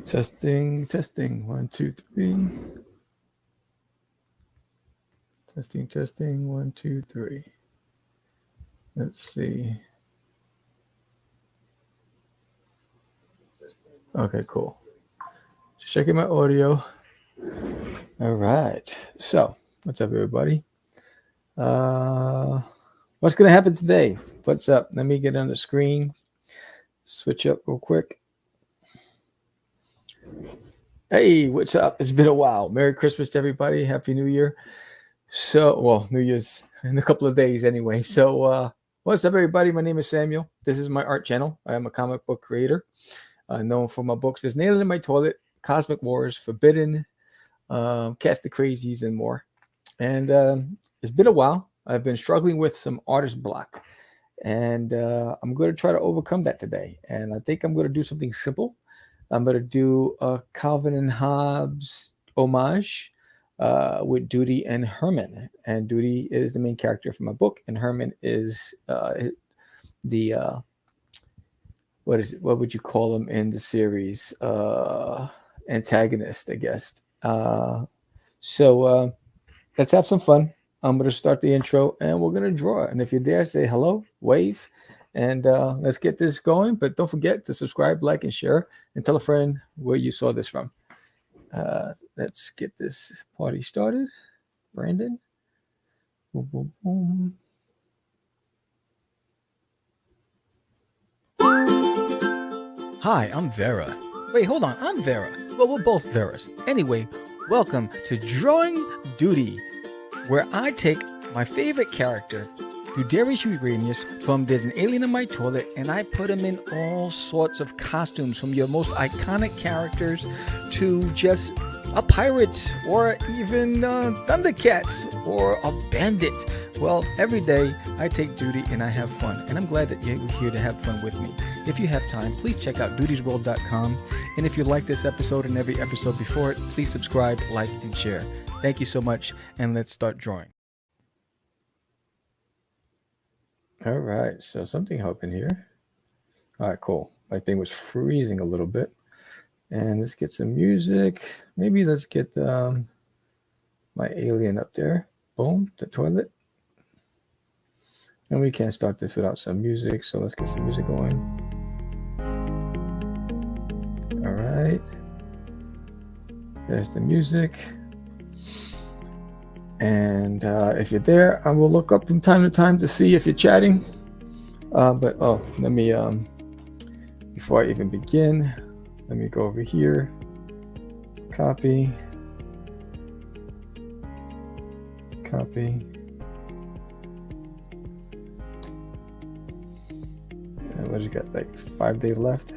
Testing. 1, 2, 3. Testing. 1, 2, 3. Let's see. Okay, cool. Just checking my audio. All right. So, what's up, everybody? What's going to happen today? What's up? Let me get on the screen. Switch up real quick. Hey, what's up? It's been a while. Merry Christmas to everybody. Happy New Year. New Year's in a couple of days anyway. So, what's up, everybody? My name is Samuel. This is my art channel. I am a comic book creator, known for my books. There's Nailed in My Toilet, Cosmic Wars, Forbidden, Catch the Crazies, and more. And it's been a while. I've been struggling with some artist block. And I'm going to try to overcome that today. And I think I'm going to do something simple. I'm going to do a Calvin and Hobbes homage with Duty and Herman. And Duty is the main character from my book, and Herman is the what would you call him in the series? Antagonist, I guess. So let's have some fun. I'm going to start the intro, and we're going to draw. And if you're there, say hello, wave, and let's get this going. But don't forget to subscribe, like, and share, and tell a friend where you saw this from. Let's get this party started. Brandon. Boom, boom, boom. Hi, I'm Vera. Wait, hold on. I'm Vera. Well, we're both Veras. Anyway, welcome to Drawing Duty, where I take my favorite character, Darius Uranius, from There's an Alien in My Toilet, and I put him in all sorts of costumes, from your most iconic characters to just a pirate, or even Thundercats, or a bandit. Well, every day I take duty and I have fun, and I'm glad that you're here to have fun with me. If you have time, please check out dutiesworld.com, and if you like this episode and every episode before it, please subscribe, like, and share. Thank you so much, and let's start drawing. All right, so something happened here. All right, cool. My thing was freezing a little bit. And let's get some music. Maybe let's get my alien up there. Boom, the toilet. And we can't start this without some music, so let's get some music going. All right. There's the music. And if you're there, I will look up from time to time to see if you're chatting. Let me, before I even begin, let me go over here. Copy. What you got, like 5 days left?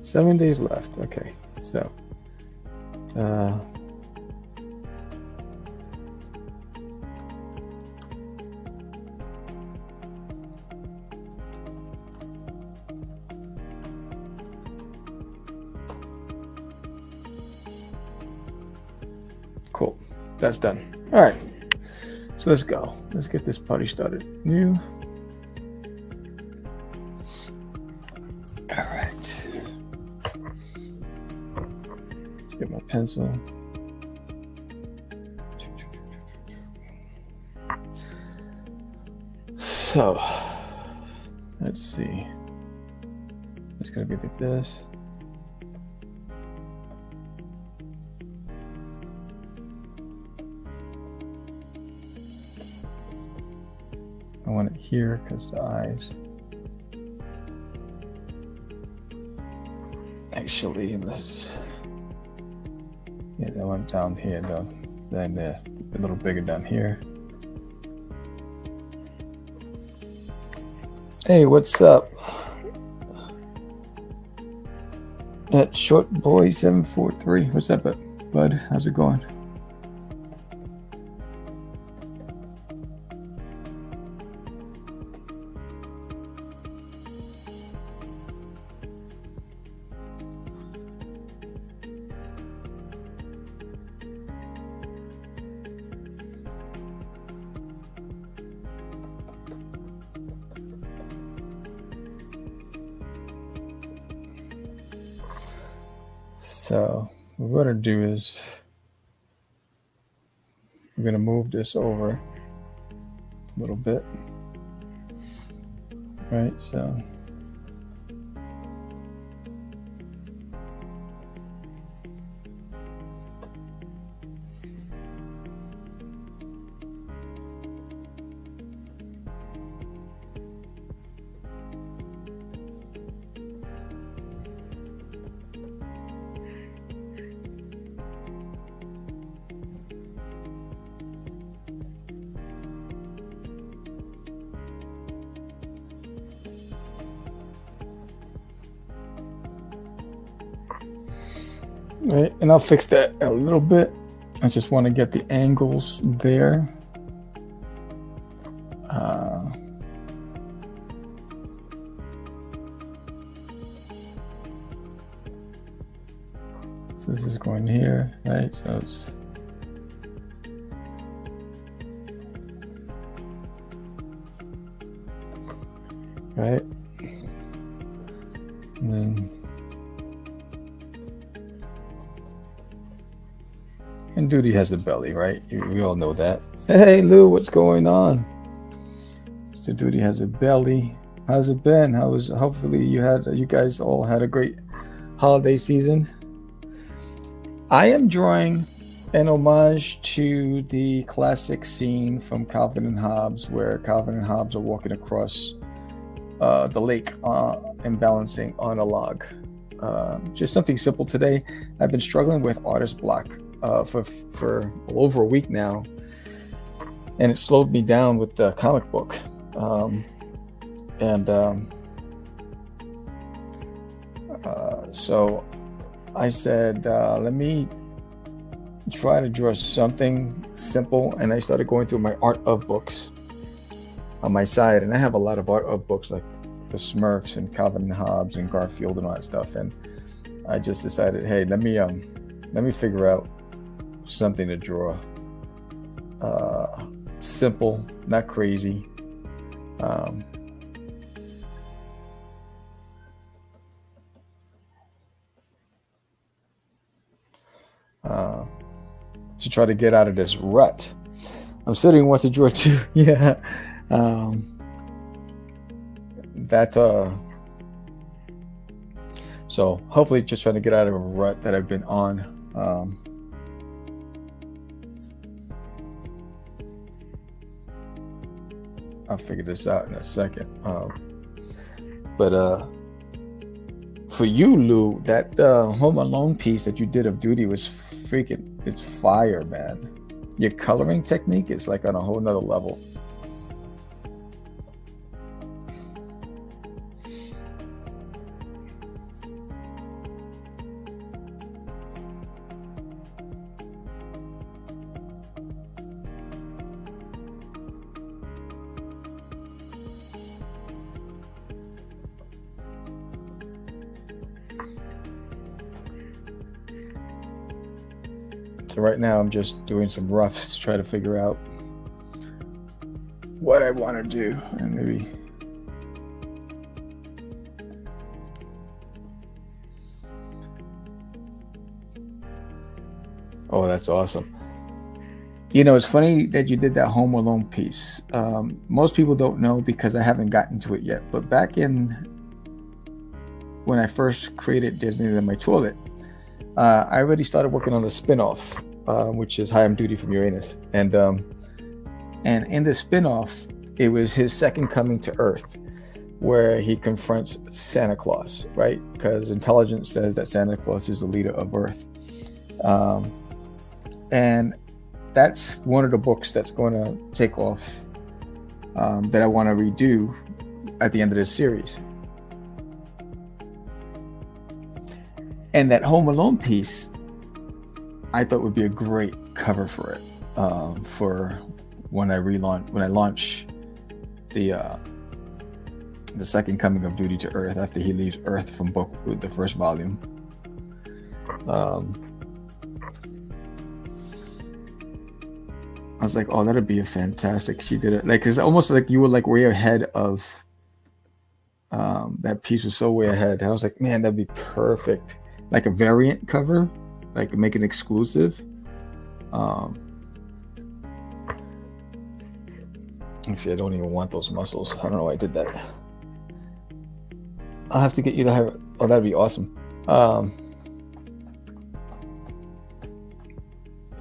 7 days left. Okay, so cool. That's done. All right. So let's go. Let's get this party started. New. All right. Let's get my pencil. So let's see. It's going to be like this. I want it here because the eyes. Actually, let's get that one down here though. Then a little bigger down here. Hey, what's up? That short boy 743. What's up, bud? How's it going? So what we're going to do is we're going to move this over a little bit. Right, so right, and I'll fix that a little bit. I just want to get the angles there. So this is going here, right? So it's right, and then and Duty has a belly, right? We all know that. Hey Lou, what's going on? So Duty has a belly. How's it been? Hopefully you guys all had a great holiday season. I am drawing an homage to the classic scene from Calvin and Hobbes, where Calvin and Hobbes are walking across the lake and balancing on a log. Just something simple today. I've been struggling with artist block for over a week now, and it slowed me down with the comic book. So I said, let me try to draw something simple, and I started going through my art of books on my side, and I have a lot of art of books like the Smurfs and Calvin and Hobbes and Garfield and all that stuff, and I just decided, hey, let me figure out something to draw. Simple, not crazy. To try to get out of this rut. I'm sitting what to draw too. Yeah. So hopefully just trying to get out of a rut that I've been on. I'll figure this out in a second. But for you, Lou, that Home Alone piece that you did of Duty was it's fire, man. Your coloring technique is like on a whole nother level. So right now I'm just doing some roughs to try to figure out what I want to do, and maybe oh, that's awesome. You know, it's funny that you did that Home Alone piece. Most people don't know because I haven't gotten to it yet, but back in when I first created Disney in My Toilet, I already started working on a spin-off, which is Hi, I'm Duty from Uranus. And in the spin-off, it was his second coming to Earth, where he confronts Santa Claus, right? Because intelligence says that Santa Claus is the leader of Earth. And that's one of the books that's going to take off, that I want to redo at the end of this series. And that Home Alone piece, I thought would be a great cover for it, for when I launch the second coming of Duty to Earth after he leaves Earth from the first volume. I was like, oh, that'd be a fantastic. She did it like it's almost like you were like way ahead of. That piece was so way ahead. I was like, man, that'd be perfect. like a variant cover, like make it exclusive. Actually, I don't even want those muscles. I don't know why I did that. I'll have to get you to have. Oh, that'd be awesome.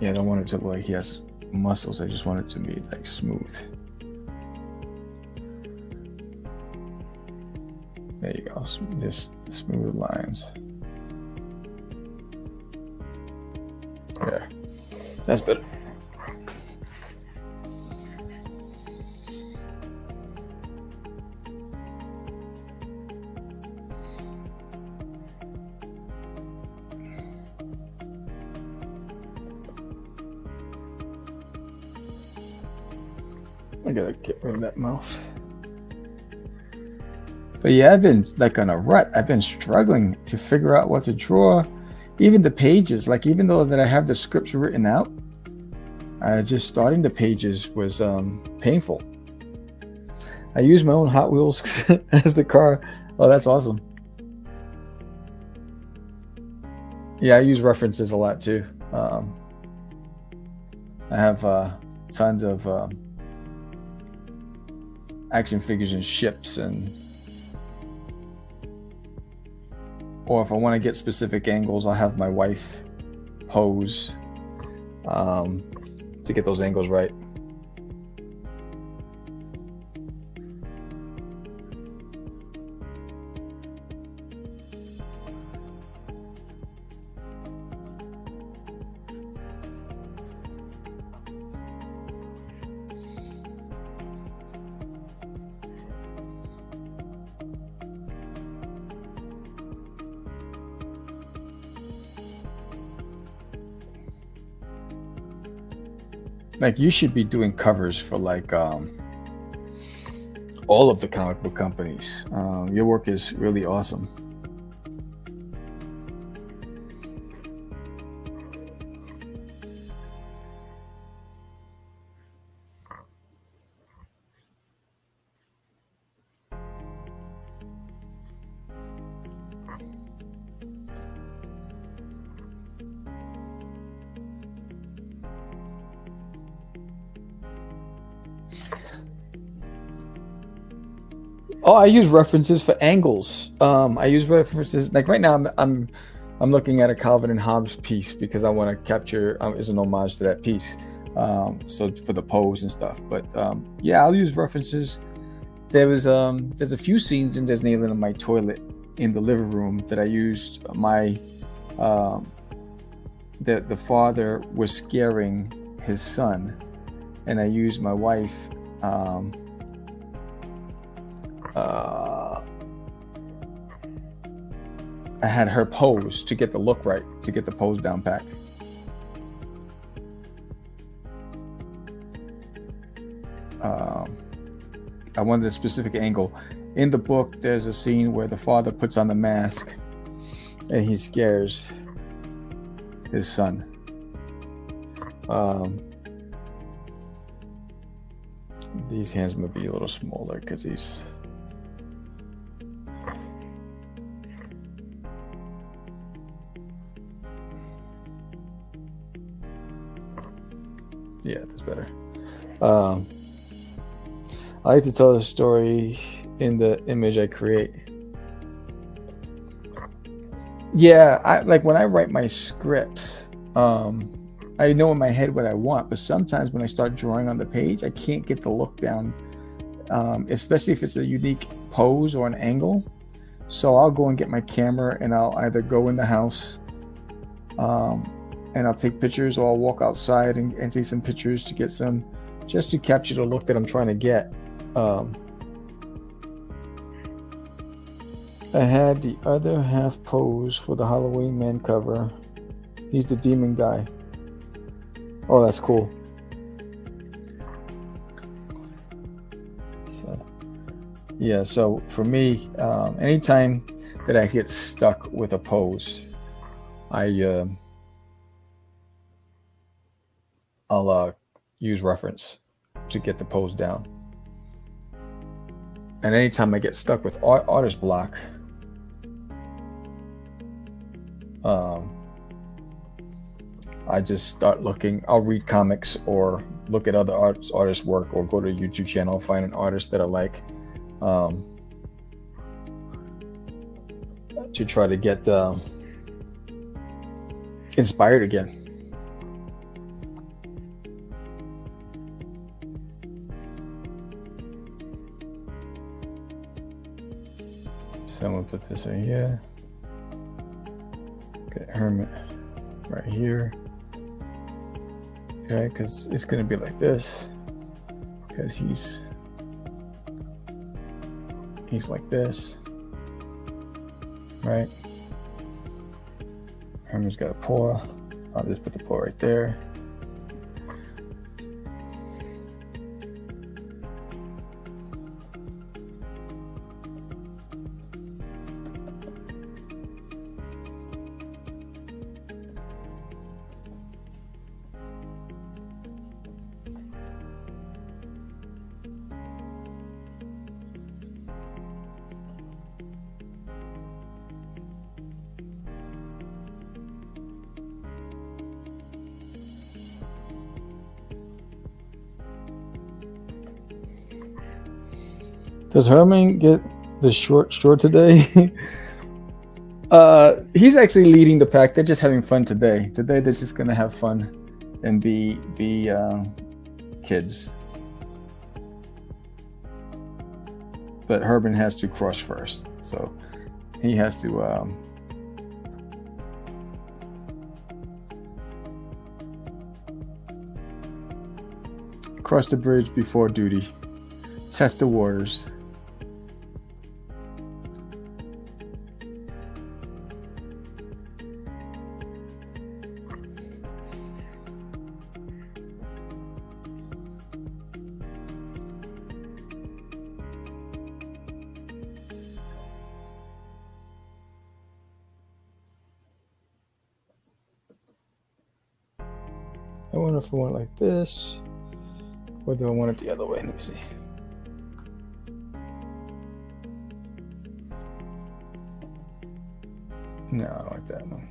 Yeah, I don't want it to look like he has muscles. I just want it to be like smooth. There you go. Just smooth lines. There. That's better. I gotta get rid of that mouth. But yeah, I've been like on a rut. I've been struggling to figure out what to draw. Even the pages, like even though that I have the scripts written out, just starting the pages was painful. I use my own Hot Wheels as the car. Oh, that's awesome. Yeah, I use references a lot too. I have tons of action figures and ships, or if I want to get specific angles, I'll have my wife pose to get those angles right. Like you should be doing covers for like all of the comic book companies. Your work is really awesome. Oh, I use references for angles. I use references like right now. I'm looking at a Calvin and Hobbes piece because I want to capture as an homage to that piece. So for the pose and stuff. But yeah, I'll use references. There's a few scenes in There's an Alien in My Toilet in the living room that I used my the father was scaring his son, and I used my wife. I had her pose to get the look right, to get the pose down pat. I wanted a specific angle. In the book, there's a scene where the father puts on the mask and he scares his son. These hands might be a little smaller because he's... Yeah, that's better. I like to tell a story in the image I create. Yeah, I like when I write my scripts, I know in my head what I want, but sometimes when I start drawing on the page, I can't get the look down, especially if it's a unique pose or an angle. So I'll go and get my camera and I'll either go in the house and I'll take pictures, or I'll walk outside and take some pictures to get some, just to capture the look that I'm trying to get. I had the other half pose for the Halloween Man cover. He's the demon guy. Oh, that's cool. So, yeah, so for me, anytime that I get stuck with a pose, I'll use reference to get the pose down. And anytime I get stuck with artist block, I just start looking. I'll read comics or look at other artists' work, or go to a YouTube channel, find an artist that I like, to try to get inspired again. So I'm gonna put this in here. Okay, Hermit right here. Okay, because it's gonna be like this, because he's like this, right? Hermit's got a paw. I'll just put the paw right there. Does Herman get the short straw today? He's actually leading the pack. They're just having fun today. Today they're just gonna have fun and be kids. But Herman has to cross first, so he has to cross the bridge before duty. Test the waters. I wonder if I want it like this, or do I want it the other way? Let me see. No, I don't like that one.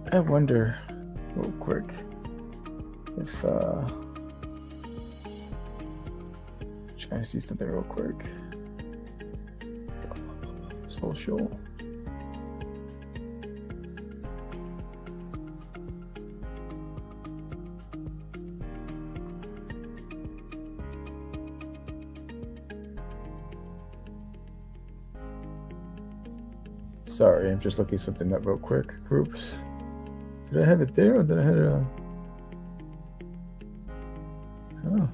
I wonder, real quick, if trying to see something real quick. Social. Sorry, I'm just looking something up real quick. Groups. Did I have it there, or did I have it on? Oh.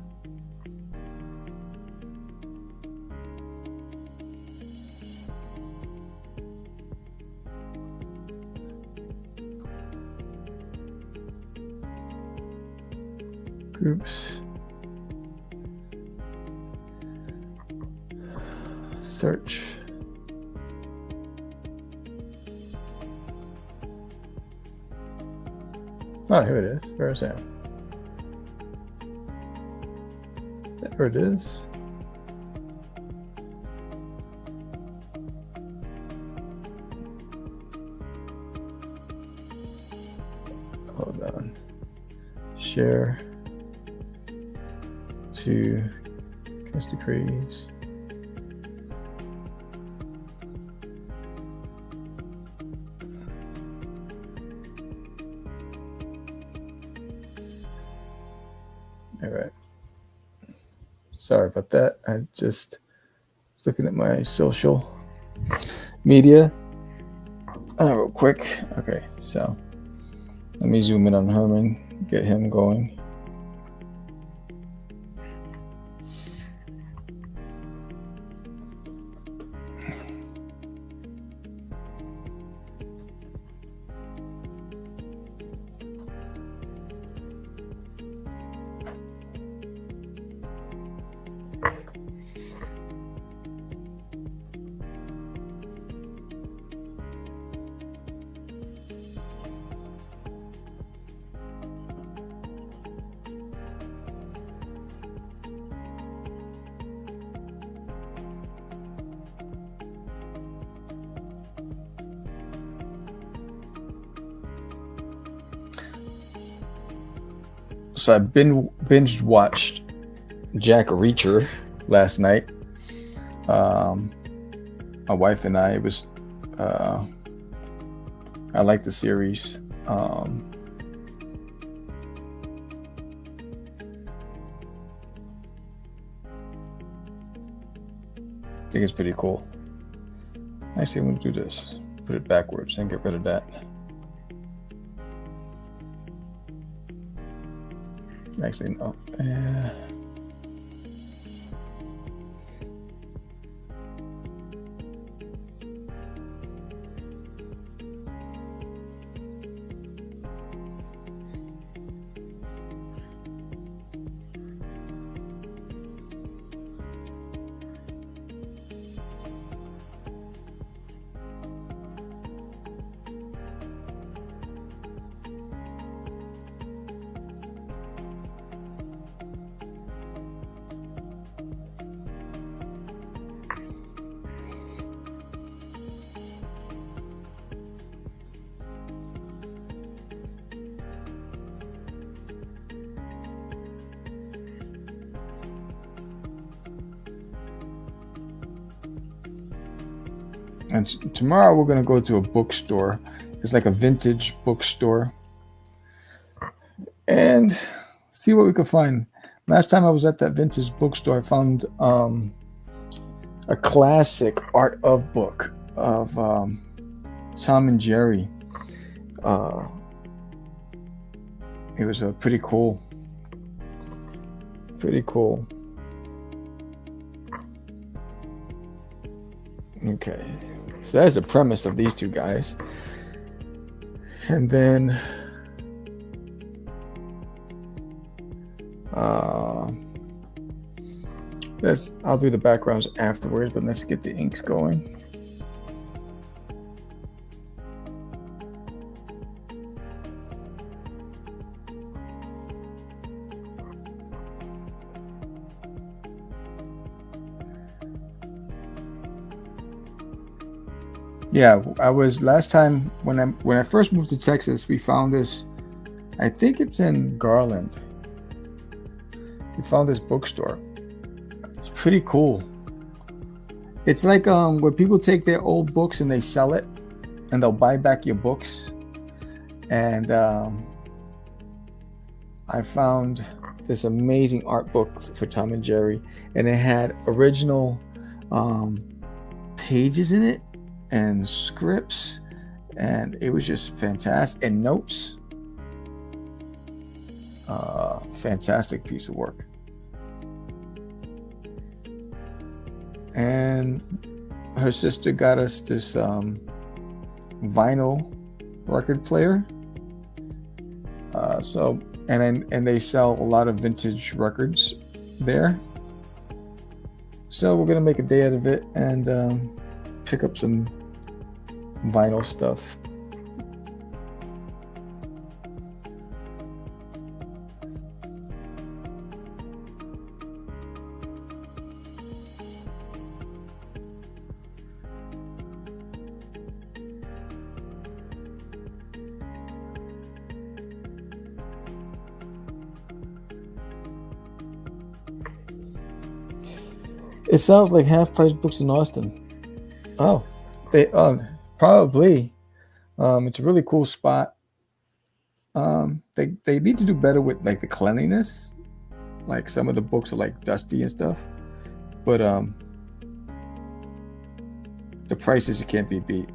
Groups. Search. Oh, here it is. Where is that? There it is. Hold on. Share to cast decrees. All right. Sorry about that. I just was looking at my social media real quick. Okay, so let me zoom in on Herman, get him going. So I binge watched Jack Reacher last night. My wife and I, I like the series. I think it's pretty cool. Actually, I'm going to do this. Put it backwards and get rid of that. Actually, no. And tomorrow we're going to go to a bookstore. It's like a vintage bookstore. And see what we can find. Last time I was at that vintage bookstore, I found a classic art of book of Tom and Jerry. It was pretty cool. Pretty cool. Okay. So that's the premise of these two guys. And then I'll do the backgrounds afterwards, but let's get the inks going. Yeah, I was last time when I first moved to Texas, we found this. I think it's in Garland. We found this bookstore. It's pretty cool. It's like where people take their old books and they sell it, and they'll buy back your books. And I found this amazing art book for Tom and Jerry, and it had original pages in it and scripts, and it was just fantastic, and notes. Fantastic piece of work. And her sister got us this vinyl record player. And they sell a lot of vintage records there. So we're gonna make a day out of it and pick up some vinyl stuff. It sounds like half price books in Austin. Oh, they probably. It's a really cool spot. They need to do better with like the cleanliness. Like some of the books are like dusty and stuff. But the prices can't be beat.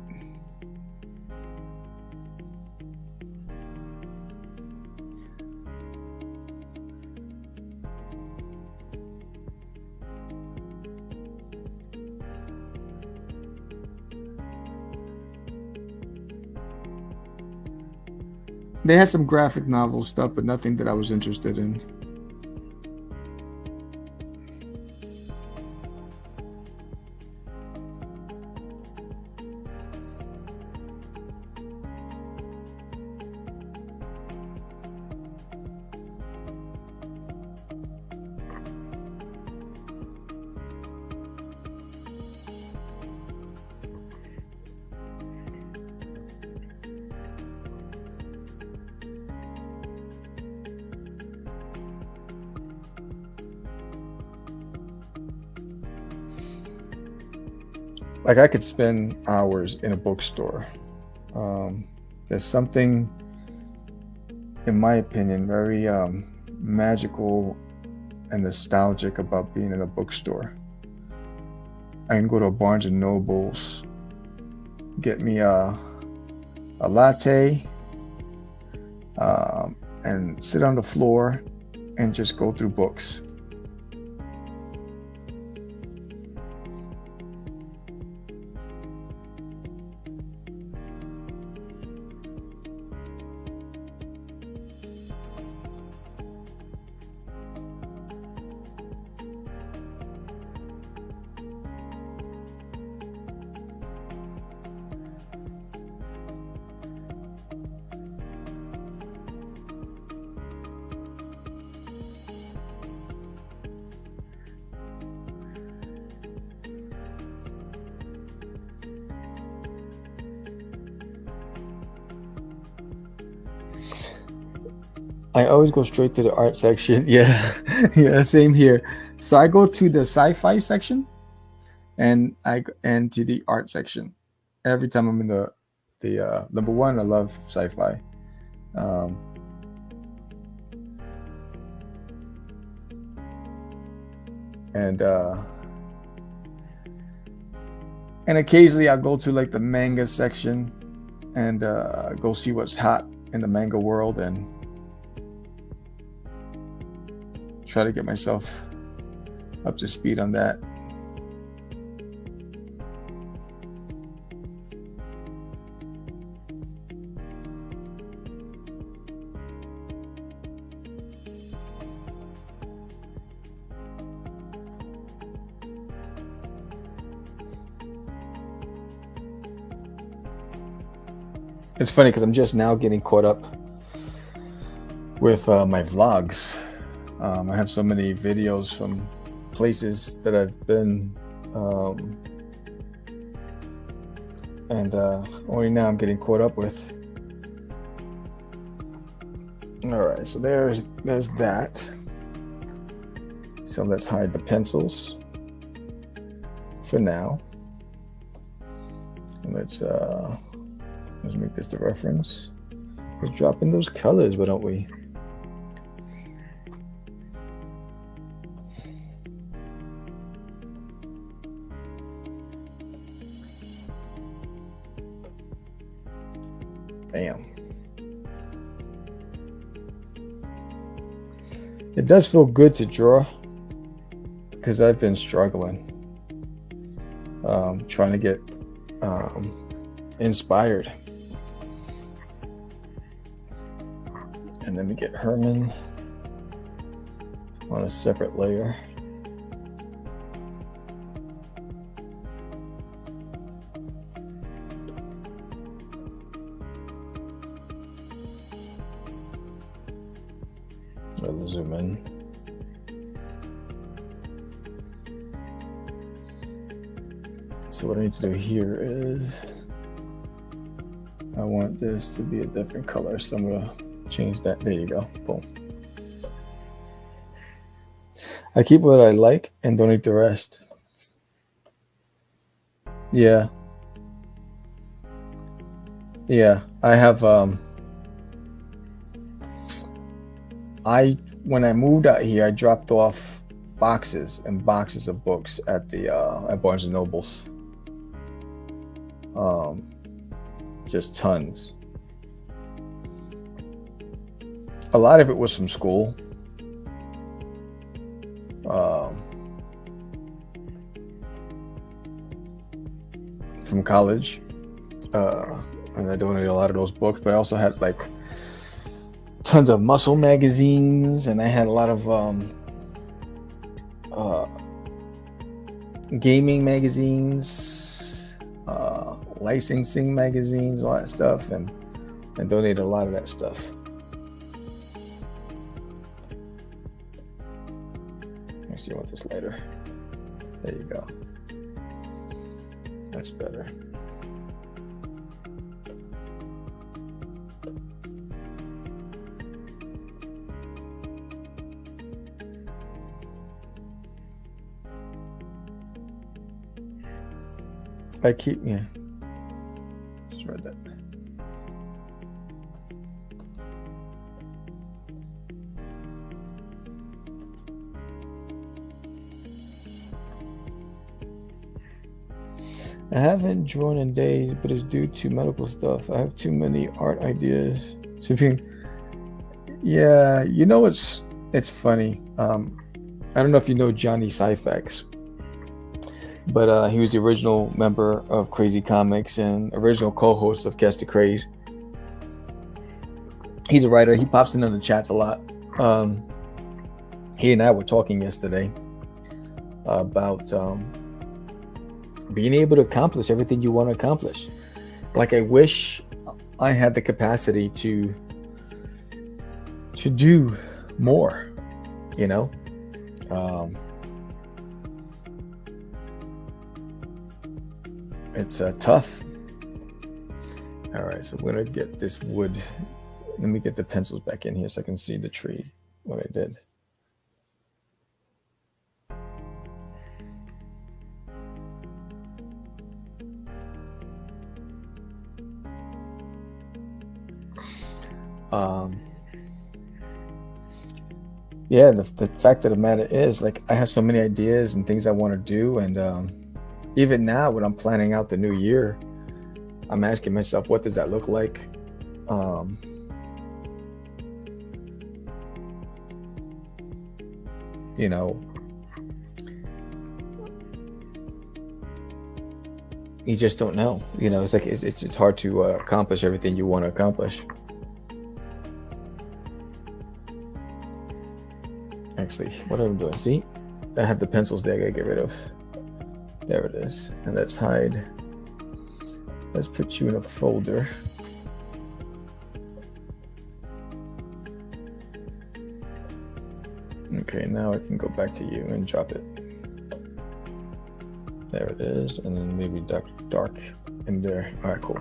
They had some graphic novel stuff, but nothing that I was interested in. like I could spend hours in a bookstore. There's something, in my opinion, very magical and nostalgic about being in a bookstore. I can go to a Barnes and Nobles, get me a latte, and sit on the floor and just go through books. I always go straight to the art section. Yeah, yeah, same here. So I go to the sci-fi section, and to the art section every time I'm in the number one. I love sci-fi. And occasionally I'll go to like the manga section and go see what's hot in the manga world and try to get myself up to speed on that. It's funny because I'm just now getting caught up with my vlogs. I have so many videos from places that I've been, and only now I'm getting caught up with. All right, so there's that. So let's hide the pencils for now. And let's make this the reference. Let's drop in those colors, why don't we? Bam. It does feel good to draw because I've been struggling, trying to get inspired. And then we get Herman on a separate layer. I'll zoom in. So what I need to do here is I want this to be a different color, so I'm gonna change that. There you go. Boom. I keep what I like and don't eat the rest. Yeah. Yeah. I have when I moved out here, I dropped off boxes and boxes of books at the at Barnes and Nobles. Just tons. A lot of it was from school. From college. And I donated a lot of those books, but I also had like tons of muscle magazines, and I had a lot of gaming magazines, licensing magazines, all that stuff, and donated a lot of that stuff. Let's see, I want this lighter. There you go. That's better. I keep, yeah. Just read that. I haven't drawn in days, but it's due to medical stuff. I have too many art ideas to be. Yeah, you know it's funny. I don't know if you know Johnny Syfax, but he was the original member of Crazy Comics and original co-host of Catch the Craze. He's a writer. He pops in on the chats a lot. He and I were talking yesterday about being able to accomplish everything you want to accomplish. Like, I wish I had the capacity to do more, you know. It's tough. All right, so I'm gonna get this wood. Let me get the pencils back in here so I can see the tree, what I did. Yeah, the fact of the matter is, like, I have so many ideas and things I want to do, and even now when I'm planning out the new year, I'm asking myself, what does that look like? You know, you just don't know. You know, it's like it's hard to accomplish everything you want to accomplish. Actually, what am I doing? See, I have the pencils there I gotta get rid of. There it is. And let's hide. Let's put you in a folder. Okay, now I can go back to you and drop it. There it is. And then maybe dark in there. All right, cool.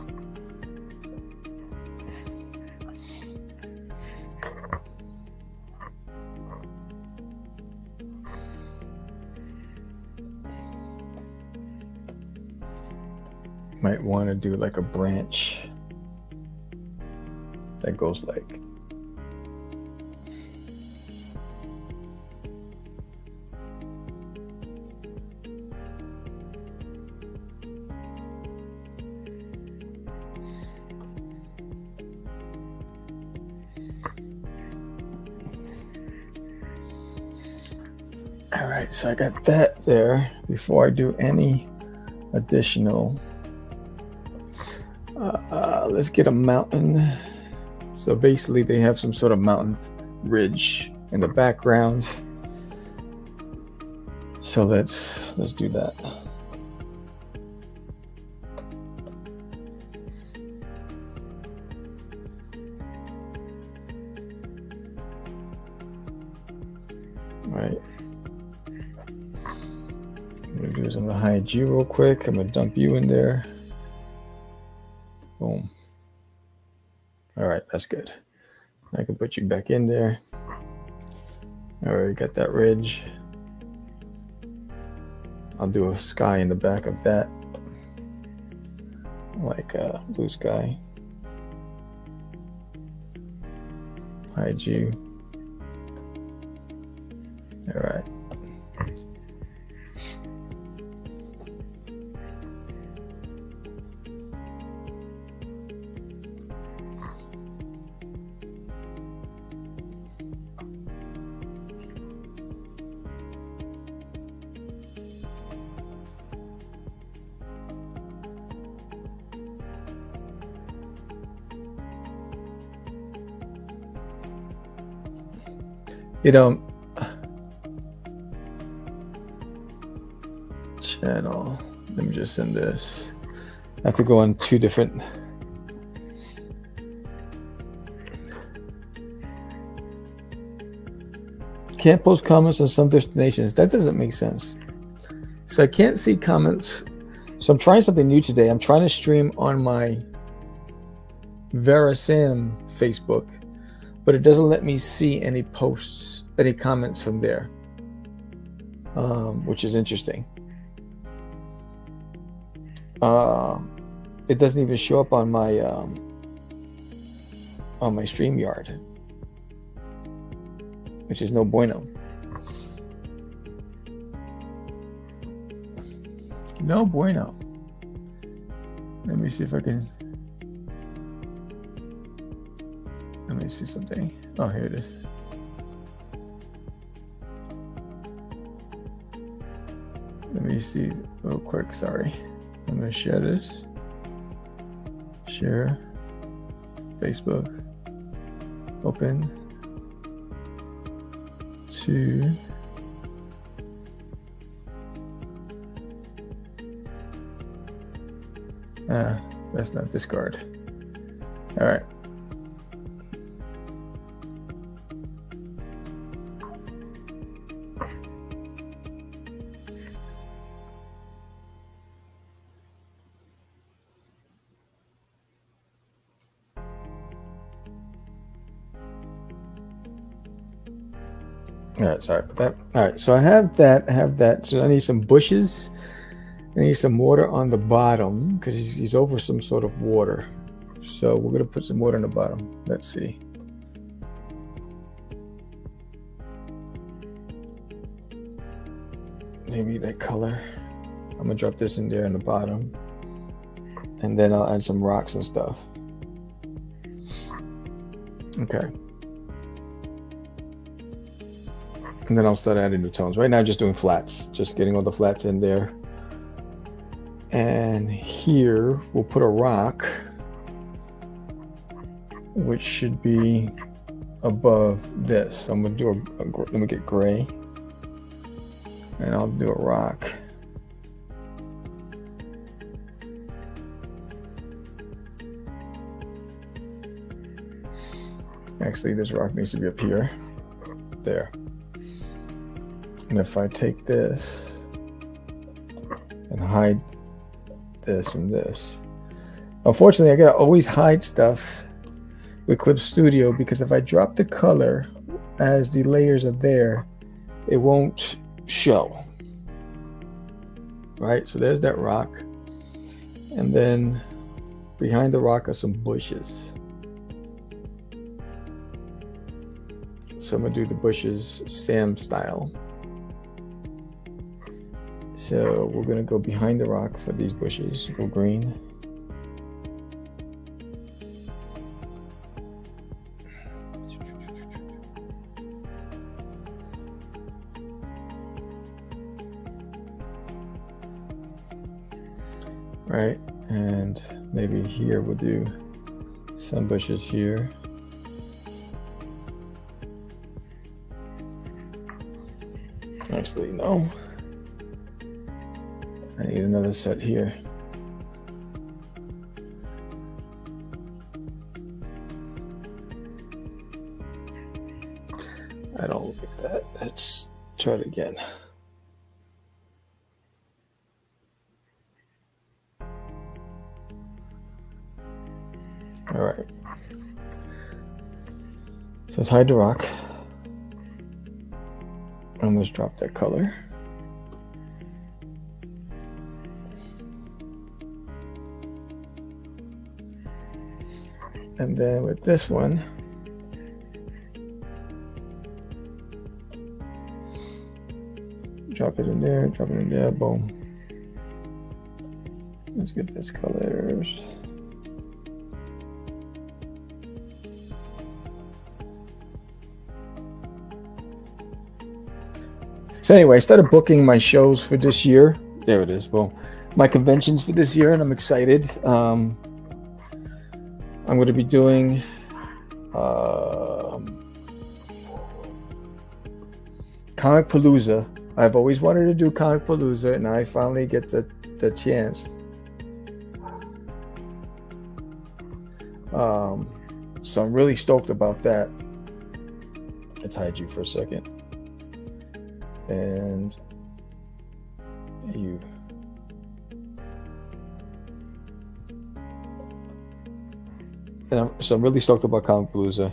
Might want to do like a branch that goes like all right, so I got that there. Before I do any additional, let's get a mountain. So basically they have some sort of mountain ridge in the background. So let's do that. All right. I'm gonna do is I'm gonna hide you real quick. I'm gonna dump you in there. Boom. All right, that's good. I can put you back in there. All right, got that ridge. I'll do a sky in the back of that, like a blue sky. Hide you. All right. You know, channel, let me just send this. I have to go on two different. Can't post comments on some destinations. That doesn't make sense. So I can't see comments. So I'm trying something new today. I'm trying to stream on my Vera Sam Facebook, but it doesn't let me see any posts, any comments from there, which is interesting. it doesn't even show up on my StreamYard, which is no bueno. No bueno. Let me see if I can. Let me see something. Oh, here it is. Let me see real quick. Sorry. I'm going to share this. Share. Facebook. Open. To. That's not discard. All right. All right, sorry about that. All right, so I have that. So I need some bushes. I need some water on the bottom because he's over some sort of water. So we're going to put some water on the bottom. Let's see. Maybe that color. I'm going to drop this in there in the bottom. And then I'll add some rocks and stuff. Okay. And then I'll start adding new tones. Right now I'm just doing flats. Just getting all the flats in there. And here we'll put a rock, which should be above this. I'm gonna do let me get gray, and I'll do a rock. Actually, this rock needs to be up here, there. And if I take this and hide this and this. Unfortunately, I gotta always hide stuff with Clip Studio because if I drop the color as the layers are there, it won't show. Right, so there's that rock. And then behind the rock are some bushes. So I'm gonna do the bushes Sam style. So we're going to go behind the rock for these bushes. Go green. Right, and maybe here we'll do some bushes here. Actually, no. I need another set here. I don't like that. Let's try it again. All right. So let's hide the rock. And let's drop that color. And then with this one, drop it in there, boom. Let's get this colors. So anyway, I started booking my shows for this year. There it is, boom. My conventions for this year, and I'm excited. I'm going to be doing Comicpalooza. I've always wanted to do Comicpalooza, and I finally get the chance. So I'm really stoked about that. Let's hide you for a second. And you. So I'm really stoked about Comicpalooza.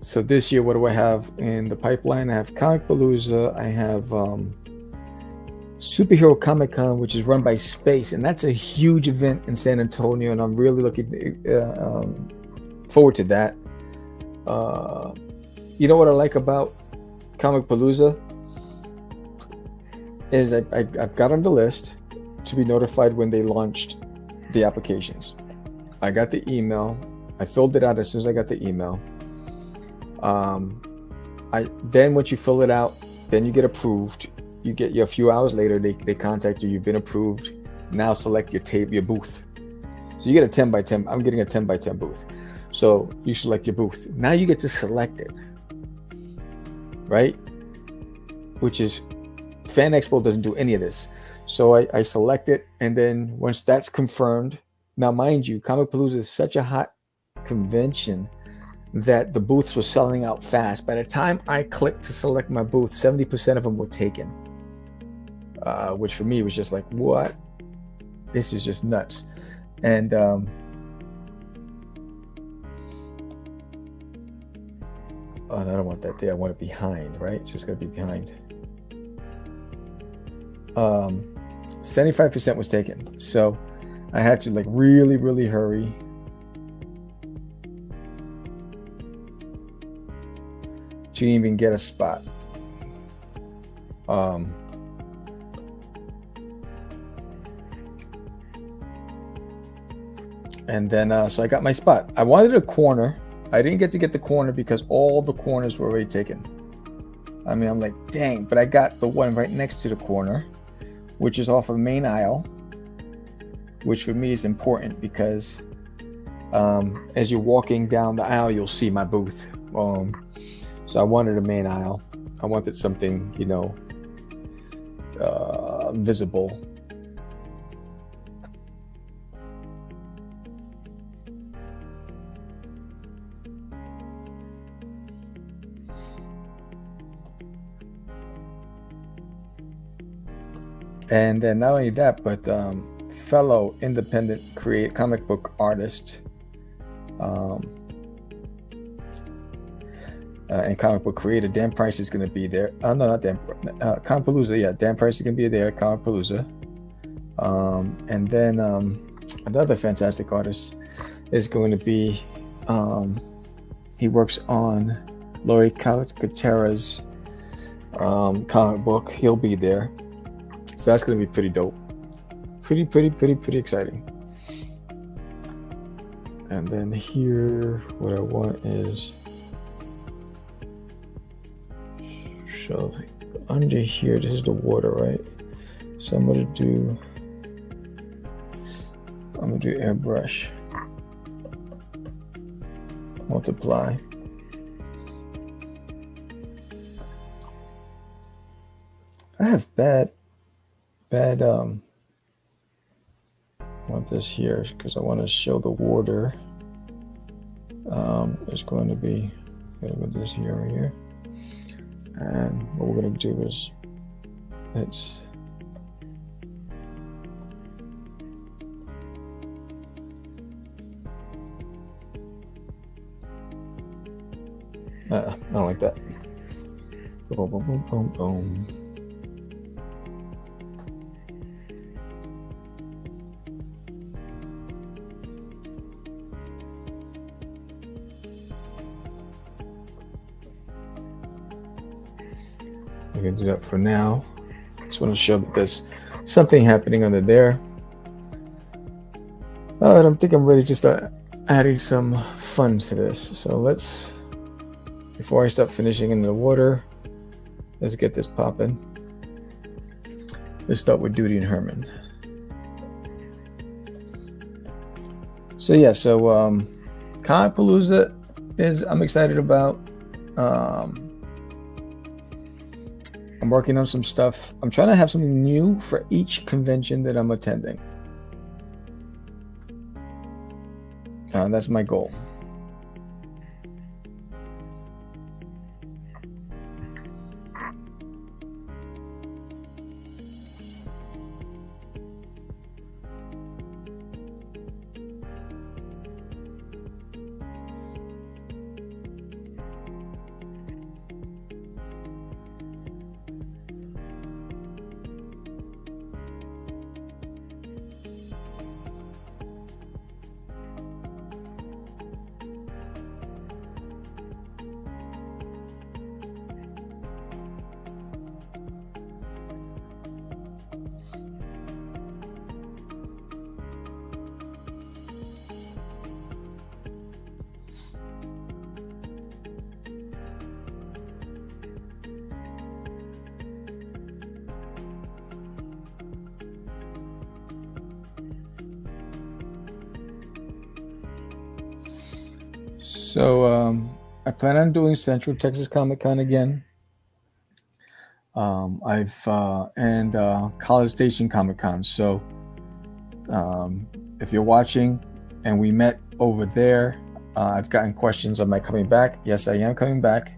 So this year, what do I have in the pipeline? I have Comicpalooza. I have Superhero Comic-Con, which is run by Space, and that's a huge event in San Antonio, and I'm really looking forward to that. You know what I like about Comicpalooza is I've got on the list to be notified when they launched the applications. I got the email. I filled it out as soon as I got the email. Then once you fill it out, then you get approved. You get a few hours later, they contact you. You've been approved. Now select your booth. So you get a 10 by 10. I'm getting a 10 by 10 booth. So you select your booth. Now you get to select it, right? Which is, Fan Expo doesn't do any of this. So I select it, and then once that's confirmed, now mind you, Comicpalooza is such a hot convention that the booths were selling out fast. By the time I clicked to select my booth, 70% of them were taken, which for me was just like, what? This is just nuts. And oh, I don't want that there. I want it behind, right? It's just going to be behind. 75% was taken. So I had to like really, really hurry. To even get a spot. And then, so I got my spot. I wanted a corner. I didn't get to get the corner because all the corners were already taken. I mean, I'm like, dang, but I got the one right next to the corner, which is off of main aisle, which for me is important because as you're walking down the aisle, you'll see my booth. So I wanted a main aisle. I wanted something, visible. And then not only that, but fellow independent comic book artist and comic book creator Dan Price is going to be there. No, not Dan. Comicpalooza, yeah, Dan Price is going to be there at Comicpalooza. And then another fantastic artist is going to be. He works on Lori Calcaterra's comic book. He'll be there. So that's going to be pretty dope. Pretty exciting. And then here, what I want is, so under here, this is the water, right? So I'm gonna do airbrush, multiply. I have bad I want this here because I want to show the water. It's going to be, I'm gonna go this here right here. And what we're going to do is, let's I don't like that. Boom, boom, boom, boom, boom. We can do that for now. Just want to show that there's something happening under there. All right, I think I'm ready to start adding some fun to this. So let's, before I start finishing in the water, let's get this popping. Let's start with Duty and Herman. So yeah, Comicpalooza is, I'm excited about. I'm working on some stuff. I'm trying to have something new for each convention that I'm attending. That's my goal. So I plan on doing Central Texas Comic Con again. I've and College Station Comic Con. So if you're watching, and we met over there, I've gotten questions. Am I coming back? Yes, I am coming back.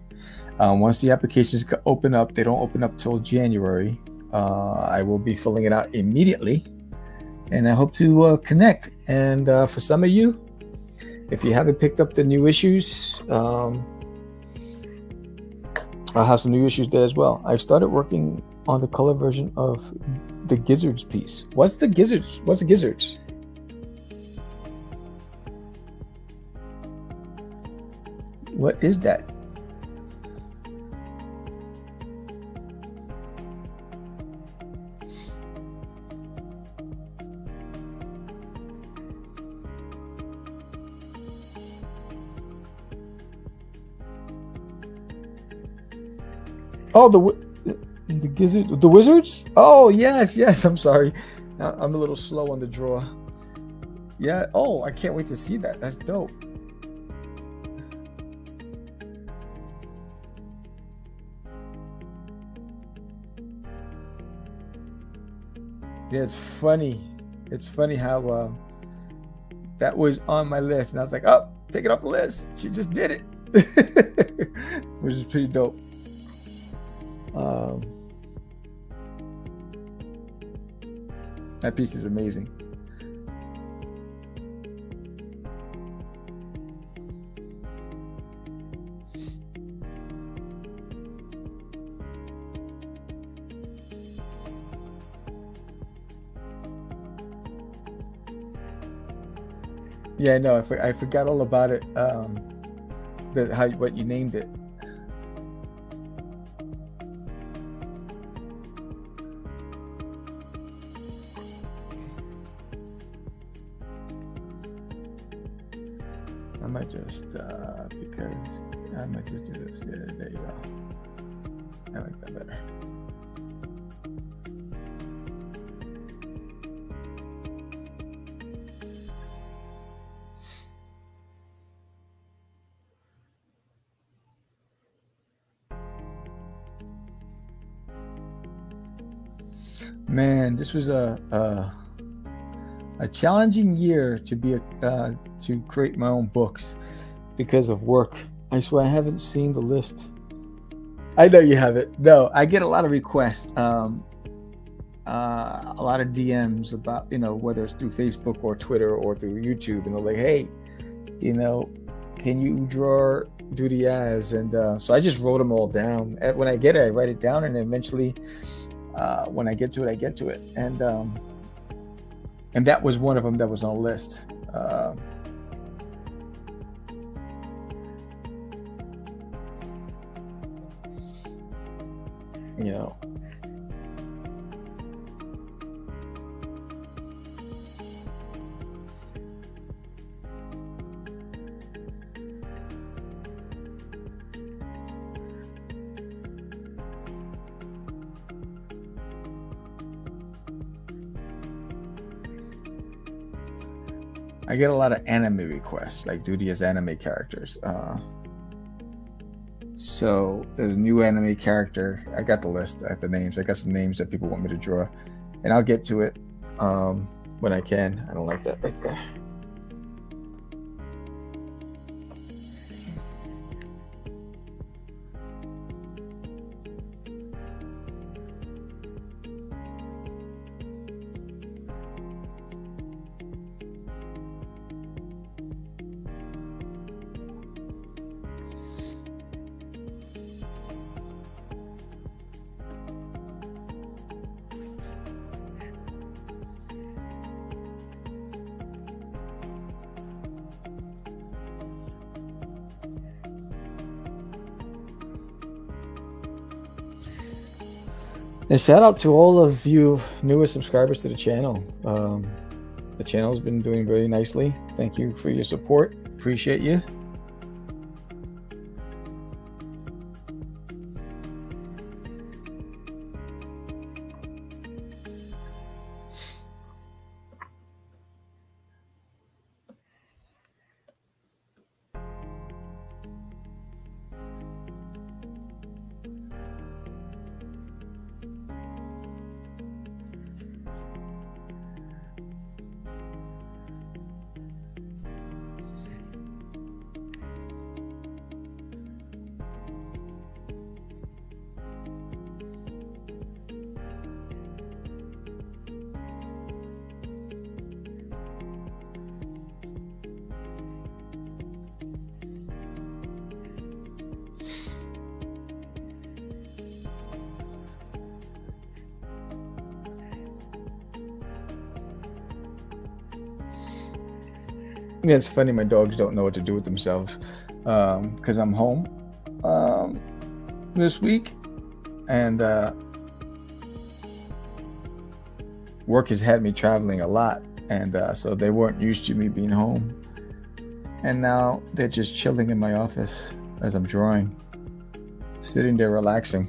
Once the applications open up, they don't open up till January. I will be filling it out immediately, and I hope to connect. And for some of you, if you haven't picked up the new issues, I'll have some new issues there as well. I've started working on the color version of the Gizzards piece. What's the Gizzards? What's the Gizzards? What is that? Oh, the Gizzards, the Wizards. Oh, yes. I'm sorry, I'm a little slow on the draw. Yeah. Oh, I can't wait to see that. That's dope. Yeah, it's funny. It's funny how that was on my list, and I was like, "Oh, take it off the list." She just did it, which is pretty dope. That piece is amazing. Yeah, no, I forgot all about it. What you named it. I might just because I might just do this. Yeah, there you go. I like that better. Man, this was a challenging year to be to create my own books because of work. I swear I haven't seen the list. I know you have it. No, I get a lot of requests, a lot of DMs about, whether it's through Facebook or Twitter or through YouTube, and they're like, "Hey, can you do the ads?" And so I just wrote them all down. When I get it, I write it down, and eventually, when I get to it, I get to it. And that was one of them that was on a list. I get a lot of anime requests, like duty as anime characters. So there's a new anime character. I got the list. I have the names. I got some names that people want me to draw, and I'll get to it when I can. I don't like that right there. And shout out to all of you newest subscribers to the channel. The channel's been doing very nicely. Thank you for your support. Appreciate you. Yeah, it's funny. My dogs don't know what to do with themselves because I'm home this week, and work has had me traveling a lot, and so they weren't used to me being home. And now they're just chilling in my office as I'm drawing, sitting there relaxing.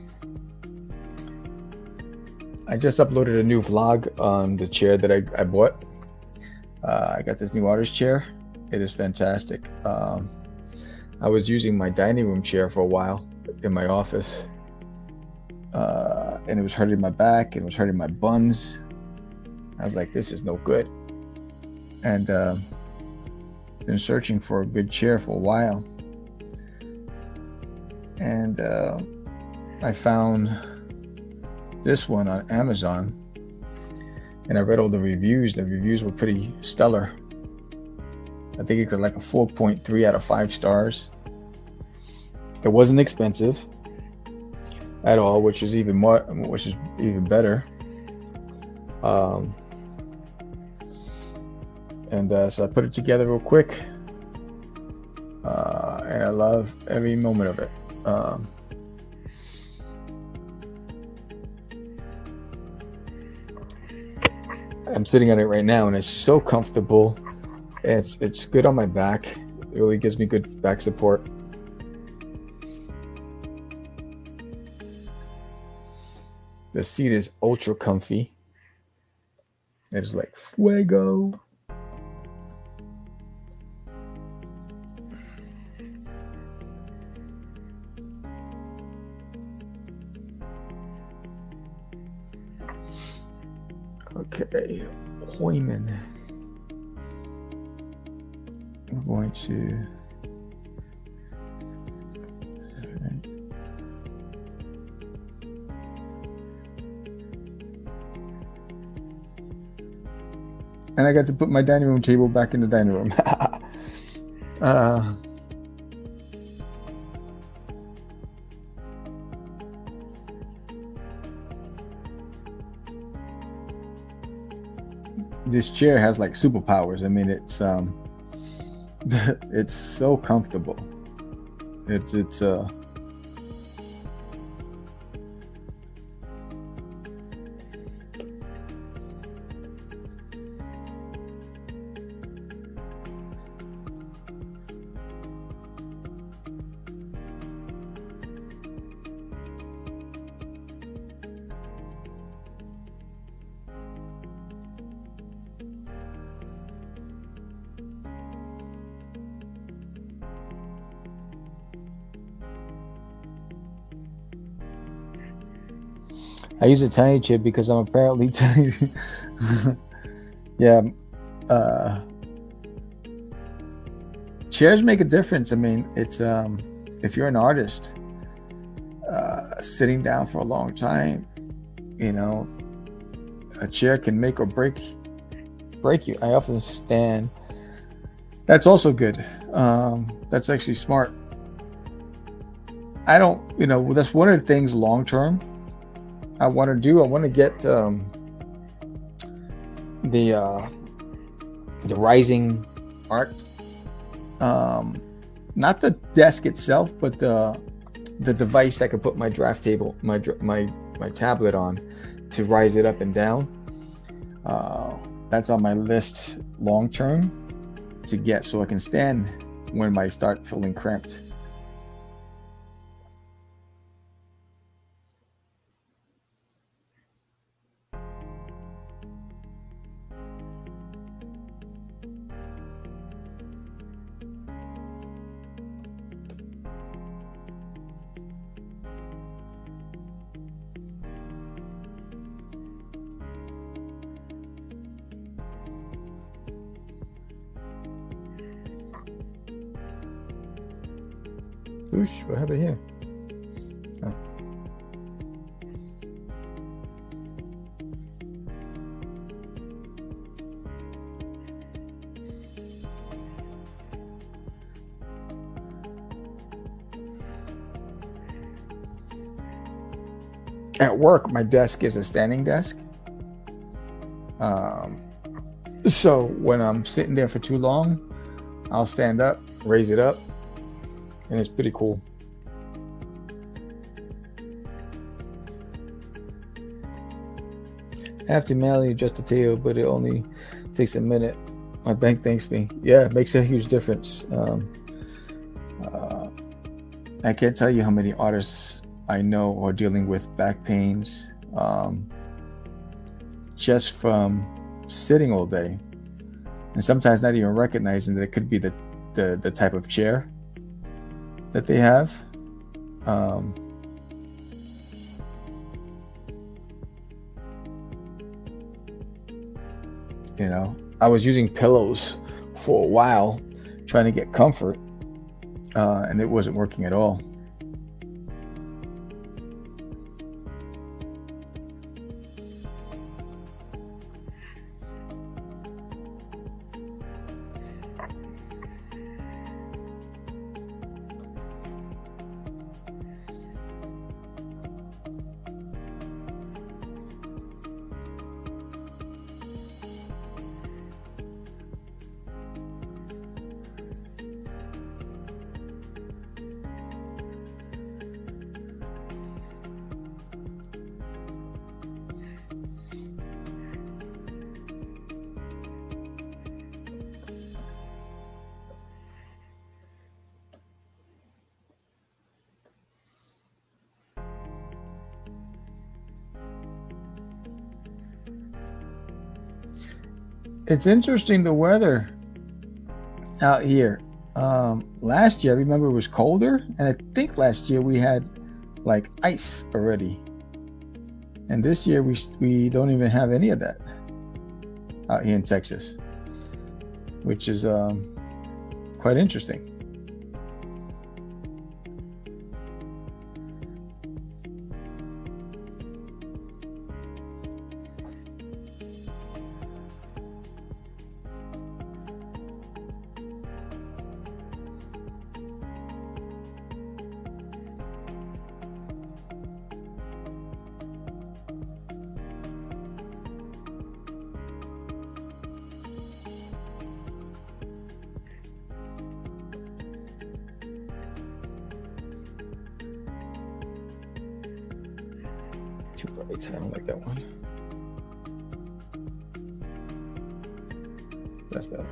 I just uploaded a new vlog on the chair that I bought. I got this new artist chair. It is fantastic. I was using my dining room chair for a while in my office, and it was hurting my back, and it was hurting my buns. I was like, this is no good. And been searching for a good chair for a while. And I found this one on Amazon. And I read all the reviews. The reviews were pretty stellar. I think it got like a 4.3 out of 5 stars. It wasn't expensive at all, which is even better. So I put it together real quick, and I love every moment of it. I'm sitting on it right now, and it's so comfortable. It's good on my back. It really gives me good back support. The seat is ultra comfy. It is like fuego. Okay, Hoyman. I'm going to. And I got to put my dining room table back in the dining room. This chair has like superpowers. I mean, it's it's so comfortable. It's I use a tiny chair because I'm apparently tiny. Yeah. Chairs make a difference. I mean, it's if you're an artist, sitting down for a long time, you know, a chair can make or break you. I often stand. That's also good. That's actually smart. That's one of the things long term I want to do. I want to get the rising art, not the desk itself, but the device that I could put my draft table, my tablet on, to rise it up and down. That's on my list long term to get, so I can stand when I start feeling cramped. Oosh, what happened here? Oh. At work, my desk is a standing desk. So when I'm sitting there for too long, I'll stand up, raise it up, and it's pretty cool. I have to manually adjust the tail, but it only takes a minute. My bank thanks me. Yeah, it makes a huge difference. I can't tell you how many artists I know are dealing with back pains just from sitting all day, and sometimes not even recognizing that it could be the type of chair that they have. You know, I was using pillows for a while trying to get comfort, and it wasn't working at all. It's interesting, the weather out here. Last year, I remember it was colder, and I think last year we had like ice already. And this year we don't even have any of that out here in Texas, which is quite interesting. Too bright. I don't like that one. That's better.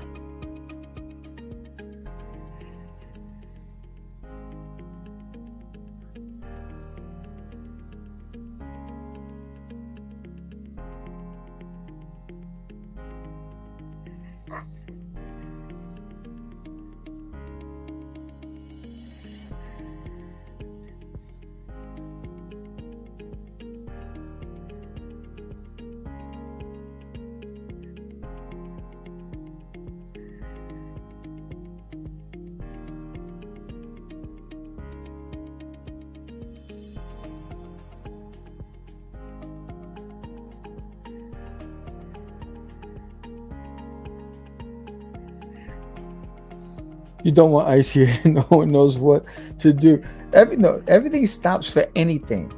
You don't want ice here. No one knows what to do. Everything stops for anything.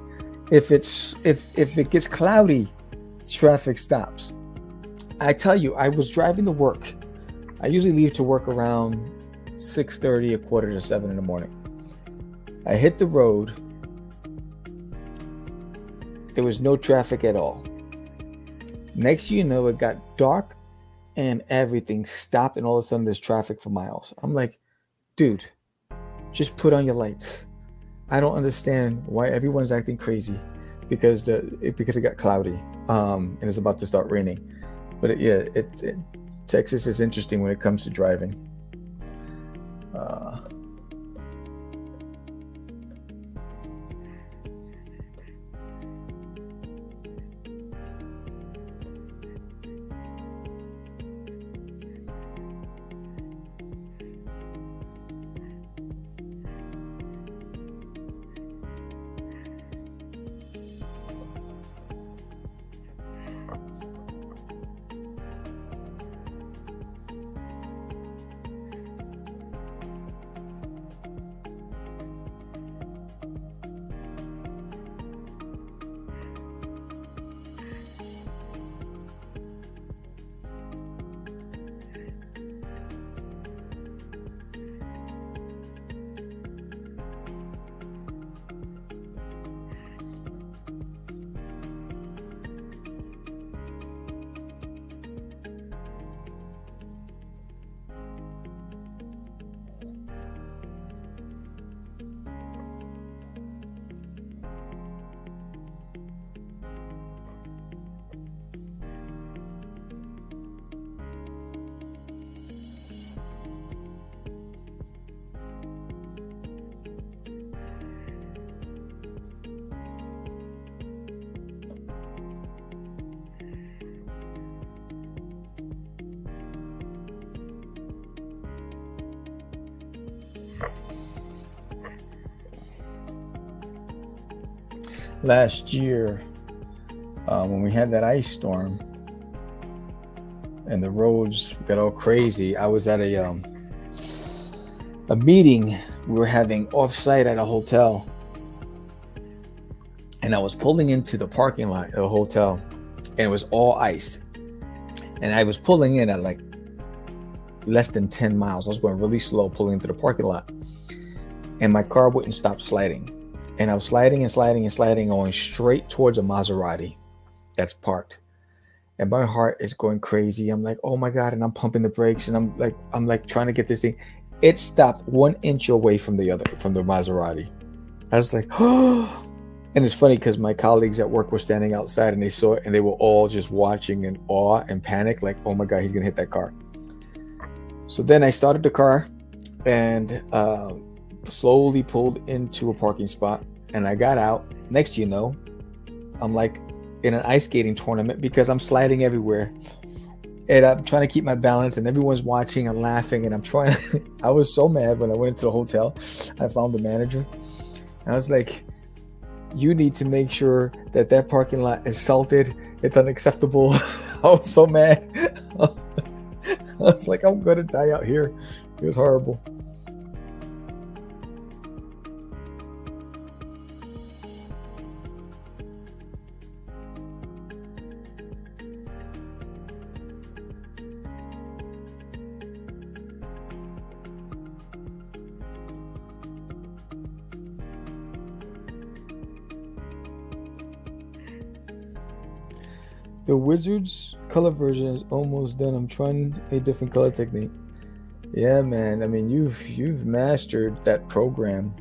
If it gets cloudy, traffic stops. I tell you, I was driving to work. I usually leave to work around 6:30, 6:45 in the morning. I hit the road. There was no traffic at all. Next thing you know, it got dark and everything stopped, and all of a sudden there's traffic for miles. I'm like, dude, just put on your lights. I don't understand why everyone's acting crazy because it got cloudy and it's about to start raining. But Texas is interesting when it comes to driving. last year, when we had that ice storm and the roads got all crazy, I was at a meeting we were having off-site at a hotel, and I was pulling into the parking lot of the hotel, and it was all iced, and I was pulling in at like less than 10 miles. I was going really slow pulling into the parking lot, and my car wouldn't stop sliding, and I was sliding and sliding and sliding, going straight towards a Maserati that's parked, and my heart is going crazy. I'm like, oh my God, and I'm pumping the brakes, and I'm like trying to get this thing. It stopped 1 inch away from the Maserati. I was like, oh. And it's funny because my colleagues at work were standing outside and they saw it, and they were all just watching in awe and panic, like, oh my God, he's gonna hit that car. So then I started the car and slowly pulled into a parking spot, and I got out. Next, you know, I'm like in an ice skating tournament because I'm sliding everywhere. And I'm trying to keep my balance, and everyone's watching and laughing, and I'm trying. I was so mad when I went into the hotel. I found the manager. I was like, you need to make sure that parking lot is salted. It's unacceptable. I was so mad. I was like, I'm going to die out here. It was horrible. The Wizards color version is almost done. I'm trying a different color technique. Yeah, man. I mean, you've mastered that program.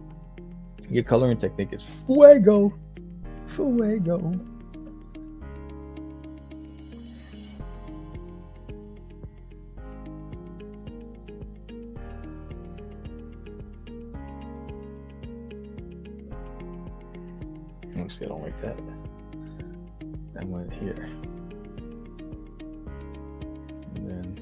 Your coloring technique is fuego. Fuego. Actually, I don't like that. I went here. And then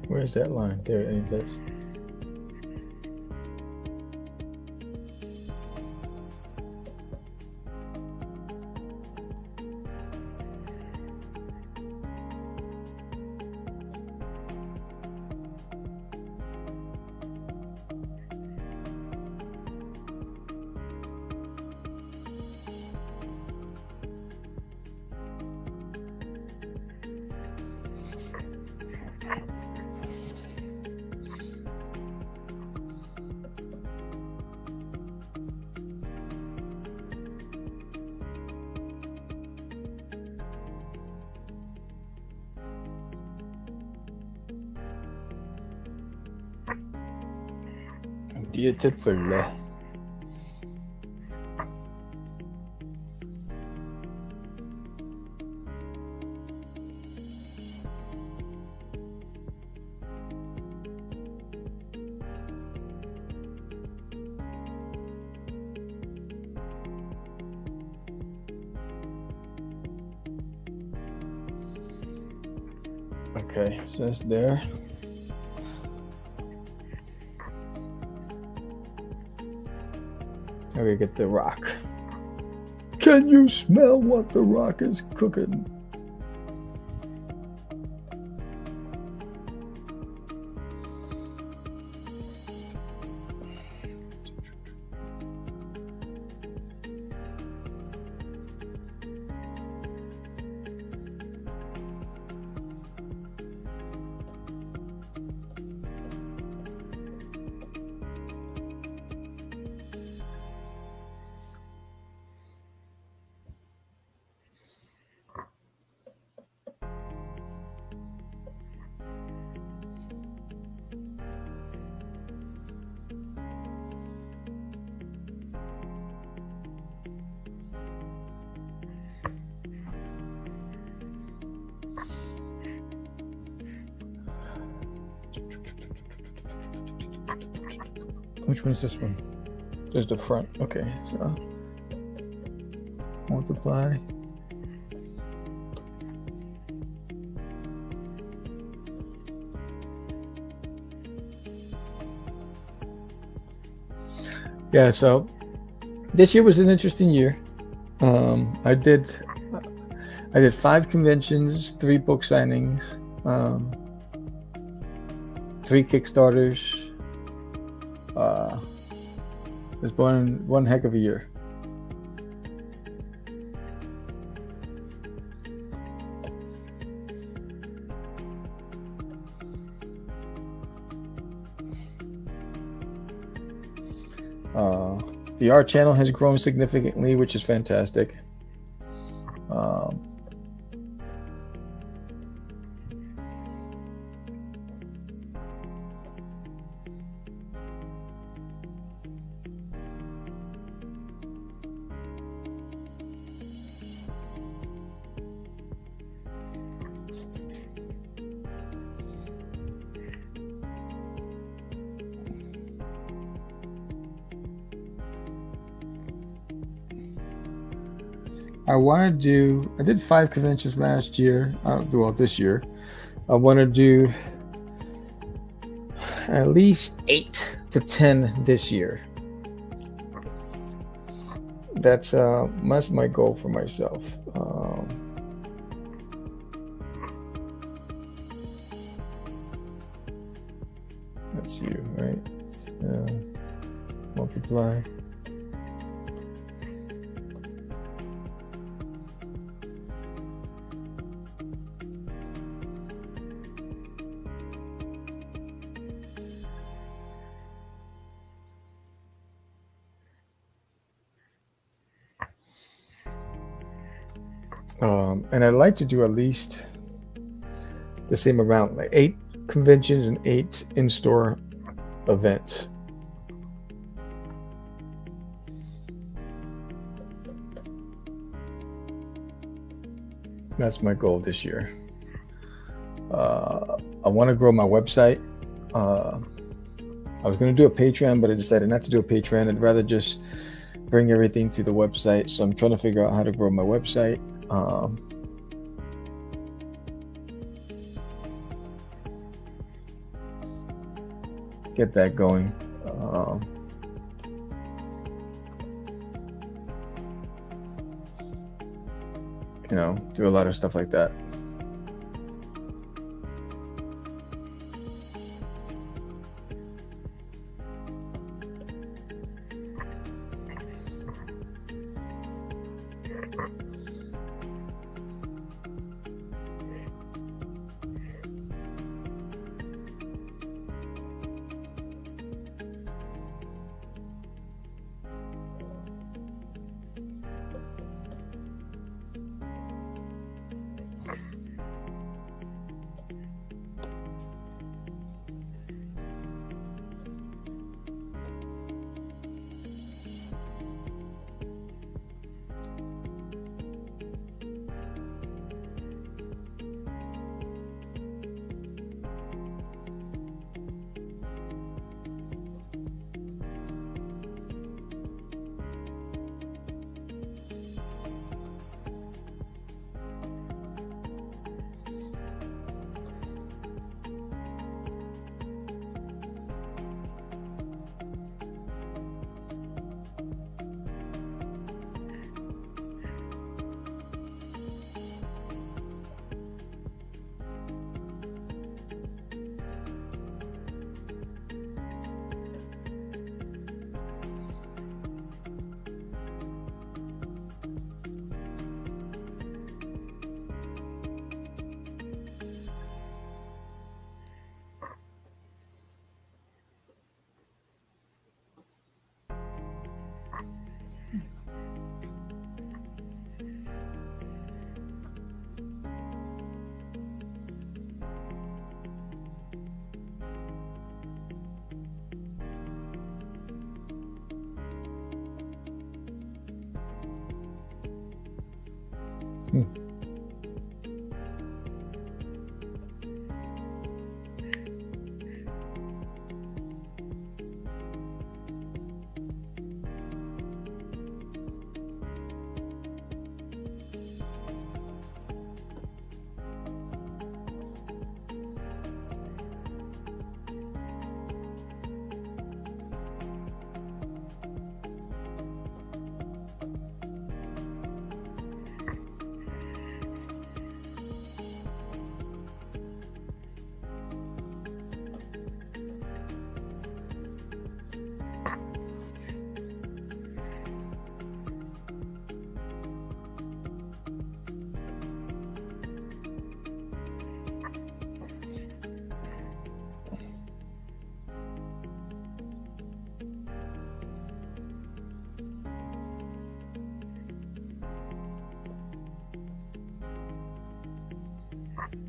where's that line? There it is. Beautiful. Okay, so it's there. Okay, get the rock. Can you smell what the rock is cooking? Which one's this one? There's the front. Okay, so multiply. Yeah, so this year was an interesting year. I did 5 conventions, 3 book signings, 3 Kickstarters. It's been one heck of a year. The art channel has grown significantly, which is fantastic. I did 5 conventions last year, this year. I want to do at least 8 to 10 this year. That's my goal for myself. That's you, right? Multiply. And I'd like to do at least the same amount, like 8 conventions and 8 in-store events. That's my goal this year. I want to grow my website. I was going to do a Patreon, but I decided not to do a Patreon. I'd rather just bring everything to the website. So I'm trying to figure out how to grow my website. Get that going. Do a lot of stuff like that.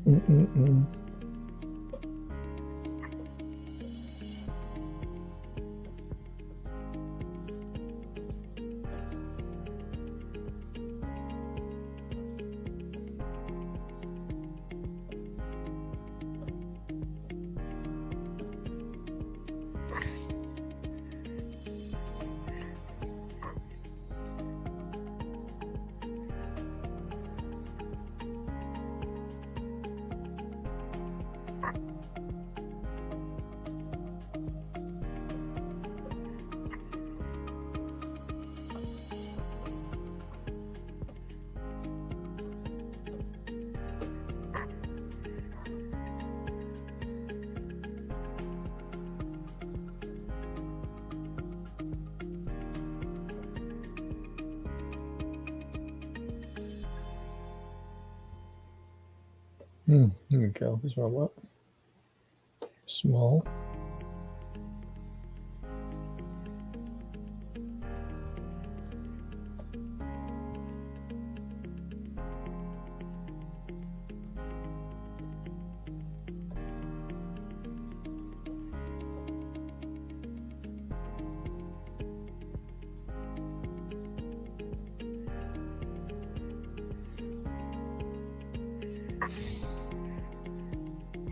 Mm-mm-mm. Here we go. This one what? Small.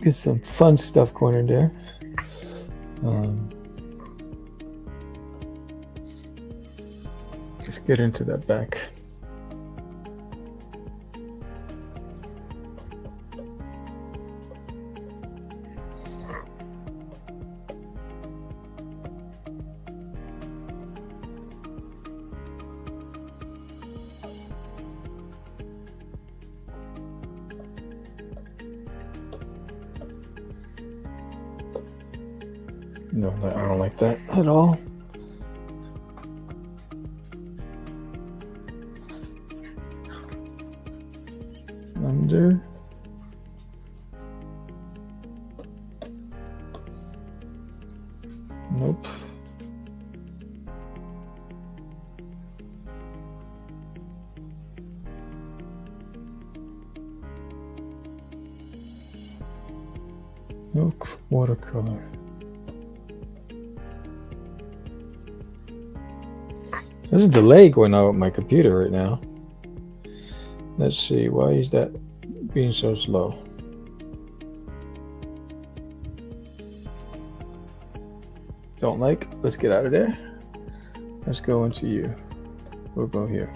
Get some fun stuff going in there. Let's get into that back. No, I don't like that at all. Under. Nope. Milk watercolor. There's a delay going on with my computer right now. Let's see, why is that being so slow? Don't like? Let's get out of there. Let's go into you. We'll go here.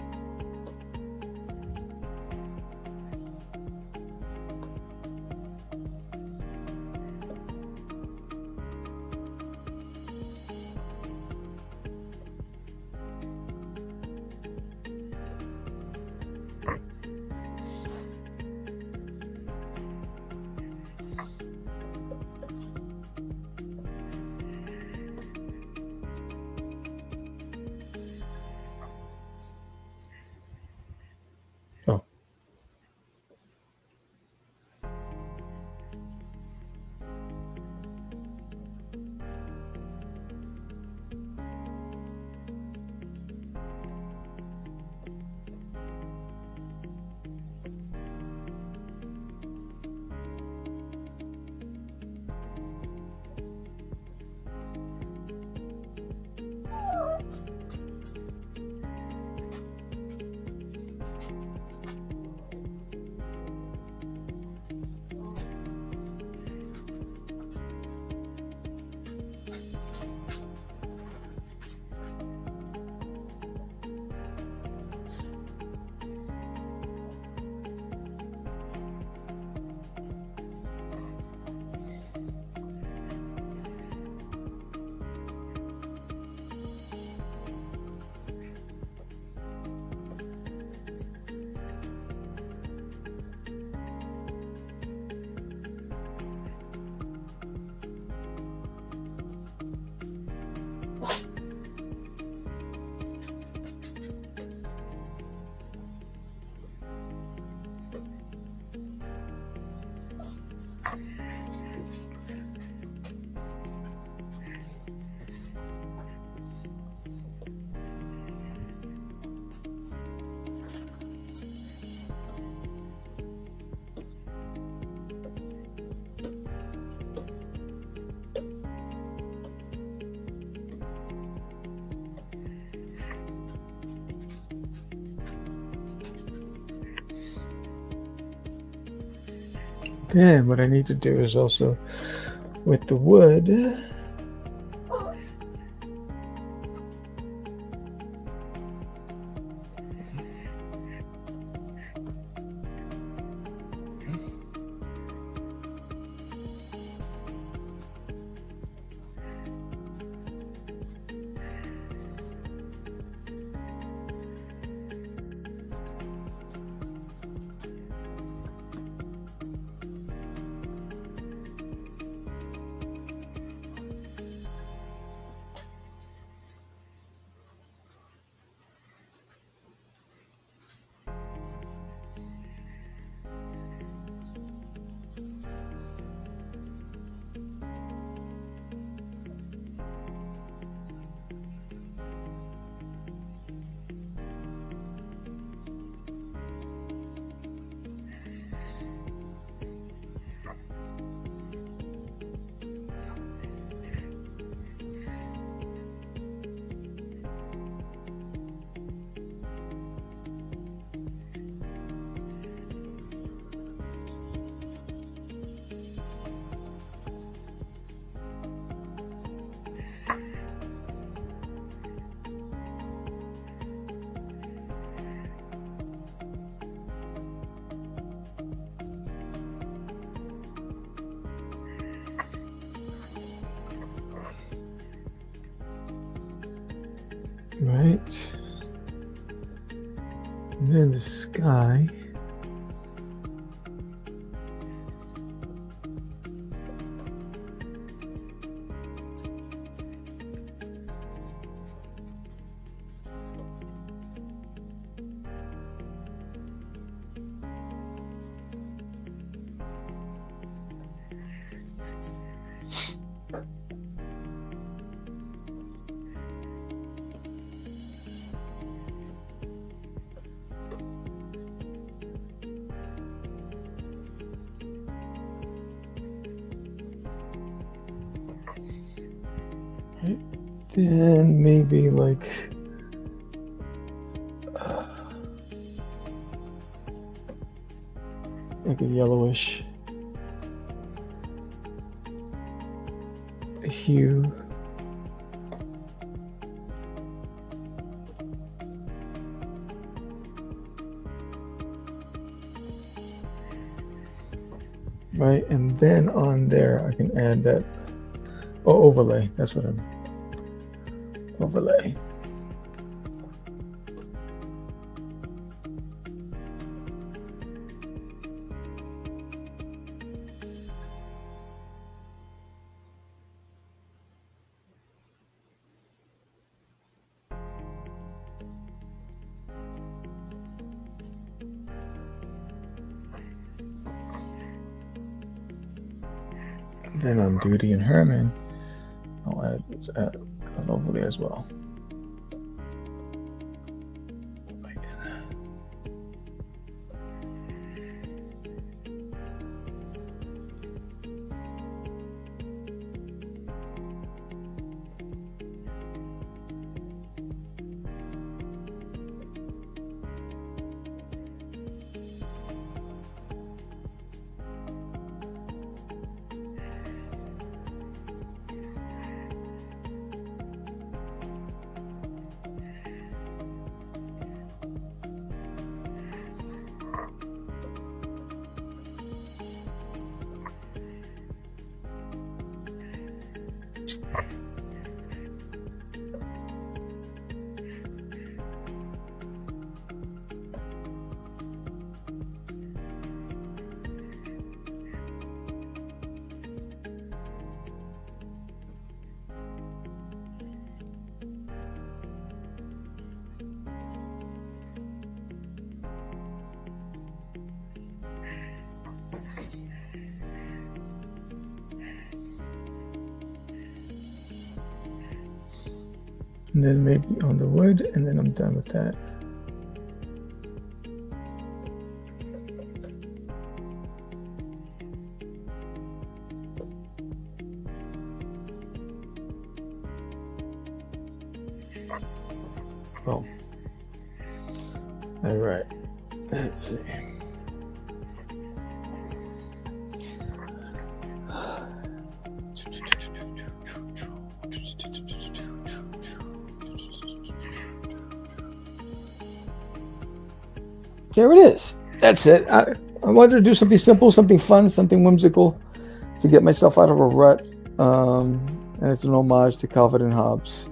Then what I need to do is also with the wood. Right. And then the sky. Then maybe like a yellowish hue. Right, and then on there I can add that overlay. That's what I'm overlay. And then on Duty and Herman, I'll add an overlay as well. And then maybe on the wood, and then I'm done with that. Oh. All right. Let's see. there it is. That's it. I wanted to do something simple, something fun, something whimsical to get myself out of a rut. And it's an homage to Calvin and Hobbes.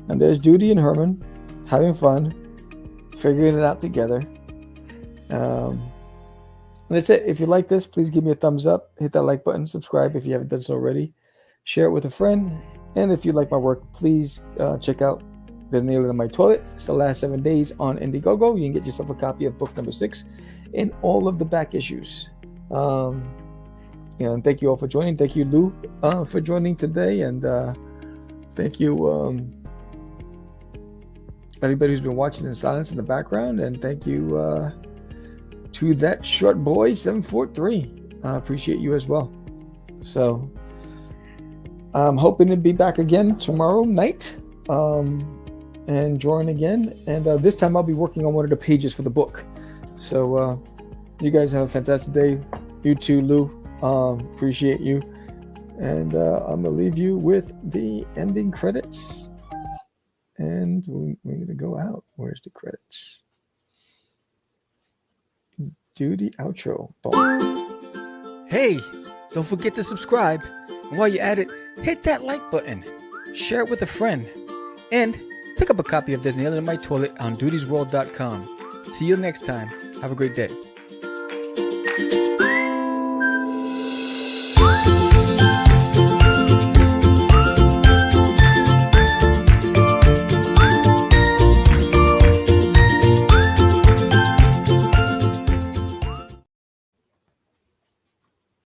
And there's Judy and Herman having fun, figuring it out together. And that's it. If you like this, please give me a thumbs up. Hit that like button. Subscribe if you haven't done so already. Share it with a friend. And if you like my work, please check out The Nail in My Toilet. It's the last 7 days on Indiegogo. You can get yourself a copy of book number 6 and all of the back issues. And thank you all for joining. Thank you, Lou, for joining today. And thank you, everybody who's been watching in silence in the background. And thank you to that short boy 743. I appreciate you as well. So I'm hoping to be back again tomorrow night and drawing again. And this time I'll be working on one of the pages for the book. So you guys have a fantastic day. You too, Lou. Appreciate you. And I'm going to leave you with the ending credits. And we're going to go out. Where's the credits? Do the outro. Boom. Hey, don't forget to subscribe. And while you're at it, hit that like button. Share it with a friend. And pick up a copy of This Nail in My Toilet on dutiesworld.com. See you next time. Have a great day.